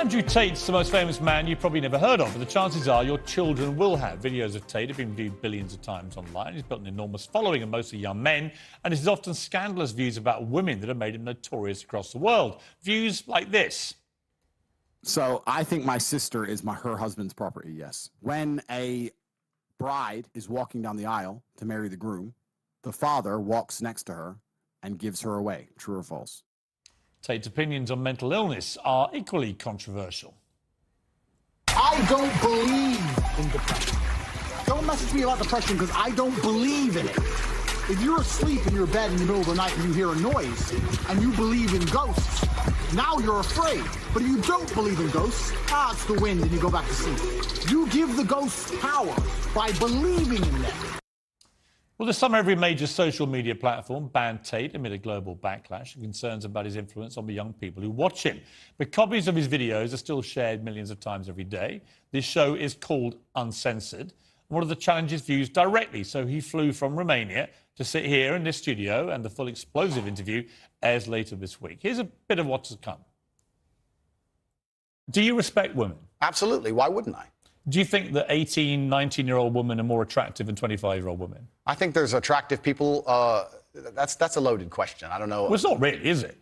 Andrew Tate's the most famous man you've probably never heard of, but the chances are your children will have. Videos of Tate have been viewed billions of times online. He's built an enormous following of mostly young men, and his often scandalous views about women that have made him notorious across the world. Views like this. So I think my sister is her husband's property, yes. When a bride is walking down the aisle to marry the groom, the father walks next to her and gives her away. True or false? Tate's opinions on mental illness are equally controversial. I don't believe in depression. Don't message me about depression because I don't believe in it. If you're asleep in your bed in the middle of the night and you hear a noise and you believe in ghosts, now you're afraid. But if you don't believe in ghosts, it's the wind and you go back to sleep. You give the ghosts power by believing in them. Well, this summer, every major social media platform banned Tate amid a global backlash and concerns about his influence on the young people who watch him. But copies of his videos are still shared millions of times every day. This show is called Uncensored. One of the challenges views directly, so he flew from Romania to sit here in this studio, and the full explosive interview airs later this week. Here's a bit of what's to come. Do you respect women? Absolutely. Why wouldn't I? Do you think that 18, 19-year-old women are more attractive than 25-year-old women? I think there's attractive people. That's a loaded question. I don't know. Well, it's not really, is it?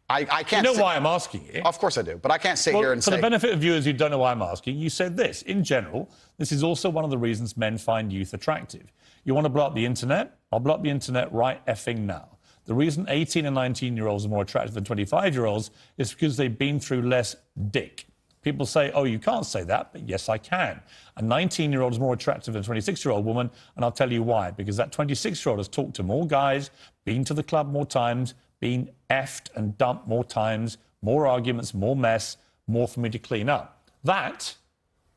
I can't. You know why I'm asking you? Of course I do, but I can't sit here and say... For the say... benefit of viewers who don't know why I'm asking, you said this. In general, this is also one of the reasons men find youth attractive. You want to blow up the internet? I'll blow up the internet right effing now. The reason 18 and 19-year-olds are more attractive than 25-year-olds is because they've been through less dick. People say, oh, you can't say that, but yes, I can. A 19-year-old is more attractive than a 26-year-old woman, and I'll tell you why. Because that 26-year-old has talked to more guys, been to the club more times, been effed and dumped more times, more arguments, more mess, more for me to clean up. That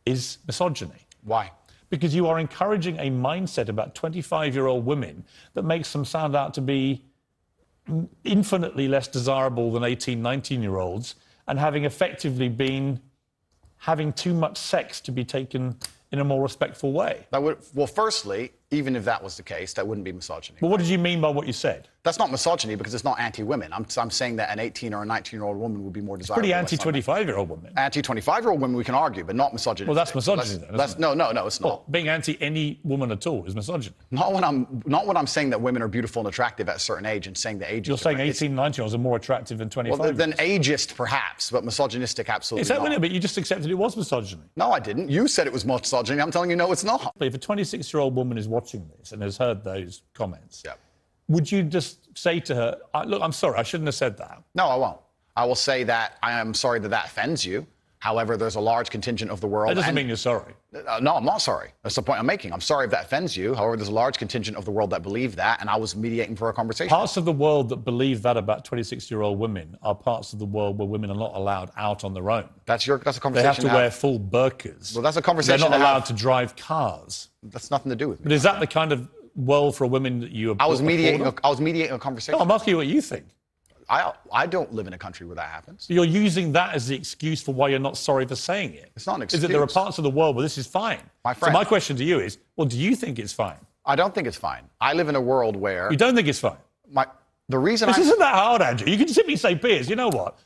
is misogyny. Why? Because you are encouraging a mindset about 25-year-old women that makes them sound out to be infinitely less desirable than 18, 19-year-olds, and having effectively been having too much sex to be taken in a more respectful way. Well, firstly, even if that was the case, that wouldn't be misogyny. Well, what did you mean by what you said? That's not misogyny because it's not anti-women. I'm saying that an 18 or a 19-year-old woman would be more desirable. Pretty anti-25-year-old woman. Anti-25-year-old women we can argue, but not misogyny. Well, that's misogyny then, isn't it? No, it's not. Well, being anti any woman at all is misogyny. Not when I'm saying that women are beautiful and attractive at a certain age and saying the age. You're saying 18, 19-year-olds are more attractive than 25. Well, than ageist perhaps, but misogynistic absolutely. Is that not. But you just accepted it was misogyny. No, I didn't. You said it was misogyny. I'm telling you, no, it's not. But if a 26-year-old woman is watching this and has heard those comments, yeah, would you just say to her, look, I'm sorry, I shouldn't have said that? No, I won't. I will say that I am sorry that offends you. However, there's a large contingent of the world... That doesn't mean you're sorry. No, I'm not sorry. That's the point I'm making. I'm sorry if that offends you. However, there's a large contingent of the world that believe that, and I was mediating for a conversation. Parts of the world that believe that about 26-year-old women are parts of the world where women are not allowed out on their own. That's a conversation. They have to wear full burqas. Well, that's a conversation. They're not allowed to drive cars. That's nothing to do with me. But is that the kind of world for women that you... I was mediating a conversation. No, I'm asking you what you think. I don't live in a country where that happens. You're using that as the excuse for why you're not sorry for saying it. It's not an excuse. Is that there are parts of the world where this is fine? My friend. So my question to you is, well, do you think it's fine? I don't think it's fine. I live in a world where... You don't think it's fine? The reason This isn't that hard, Andrew. You can simply say, Piers, you know what?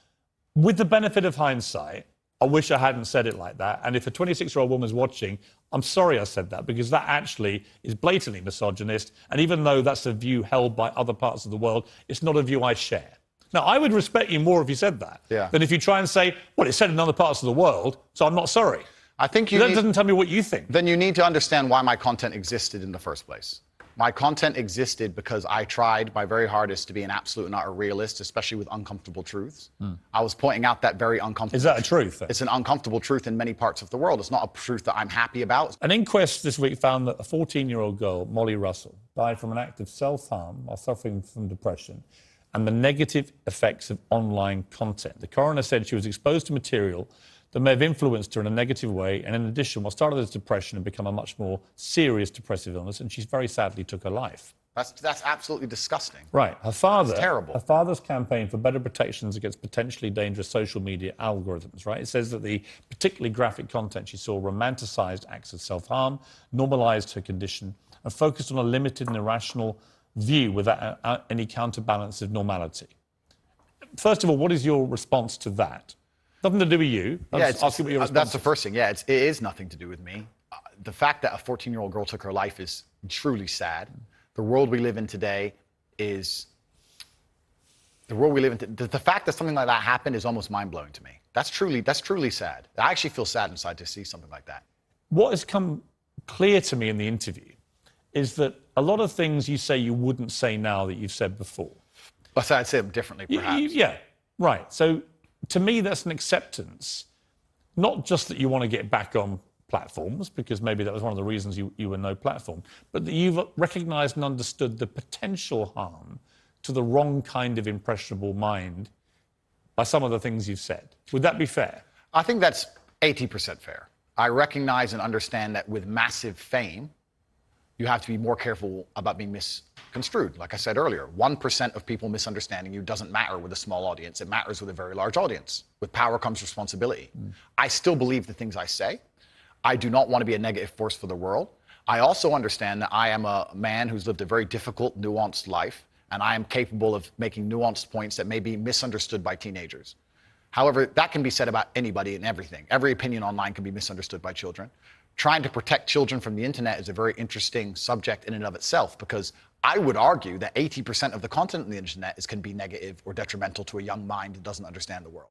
With the benefit of hindsight, I wish I hadn't said it like that. And if a 26-year-old woman's watching, I'm sorry I said that, because that actually is blatantly misogynist. And even though that's a view held by other parts of the world, it's not a view I share. Now, I would respect you more if you said that than if you try and say, well, it's said in other parts of the world, so I'm not sorry. I think that doesn't tell me what you think. Then you need to understand why my content existed in the first place. My content existed because I tried my very hardest to be an absolute and utter realist, especially with uncomfortable truths. I was pointing out that very uncomfortable... Is that a truth? Then? It's an uncomfortable truth in many parts of the world. It's not a truth that I'm happy about. An inquest this week found that a 14-year-old girl, Molly Russell, died from an act of self-harm while suffering from depression and the negative effects of online content. The coroner said she was exposed to material that may have influenced her in a negative way, and in addition, what started as depression had become a much more serious depressive illness, and she very sadly took her life. That's absolutely disgusting. Right. Her father... It's terrible. Her father's campaign for better protections against potentially dangerous social media algorithms, right? It says that the particularly graphic content she saw romanticised acts of self-harm, normalised her condition, and focused on a limited and irrational view without any counterbalance of normality. First of all, what is your response to that? Nothing to do with you. That's the is. first thing. Yeah, it is nothing to do with me. The fact that a 14-year-old girl took her life is truly sad. The world we live in today is the world we live in. The fact that something like that happened is almost mind-blowing to me. That's truly sad. I actually feel sad inside to see something like that. What has come clear to me in the interview is that a lot of things you say you wouldn't say now that you've said before. But I'd say them differently, perhaps. Yeah, right. So to me, that's an acceptance, not just that you want to get back on platforms, because maybe that was one of the reasons you were no platform, but that you've recognised and understood the potential harm to the wrong kind of impressionable mind by some of the things you've said. Would that be fair? I think that's 80% fair. I recognize and understand that with massive fame, you have to be more careful about being misconstrued. Like I said earlier, 1% of people misunderstanding you doesn't matter with a small audience. It matters with a very large audience. With power comes responsibility. I still believe the things I say. I do not want to be a negative force for the world. I also understand that I am a man who's lived a very difficult, nuanced life, and I am capable of making nuanced points that may be misunderstood by teenagers. However, that can be said about anybody and everything. Every opinion online can be misunderstood by children. Trying to protect children from the internet is a very interesting subject in and of itself, because I would argue that 80% of the content on the internet can be negative or detrimental to a young mind that doesn't understand the world.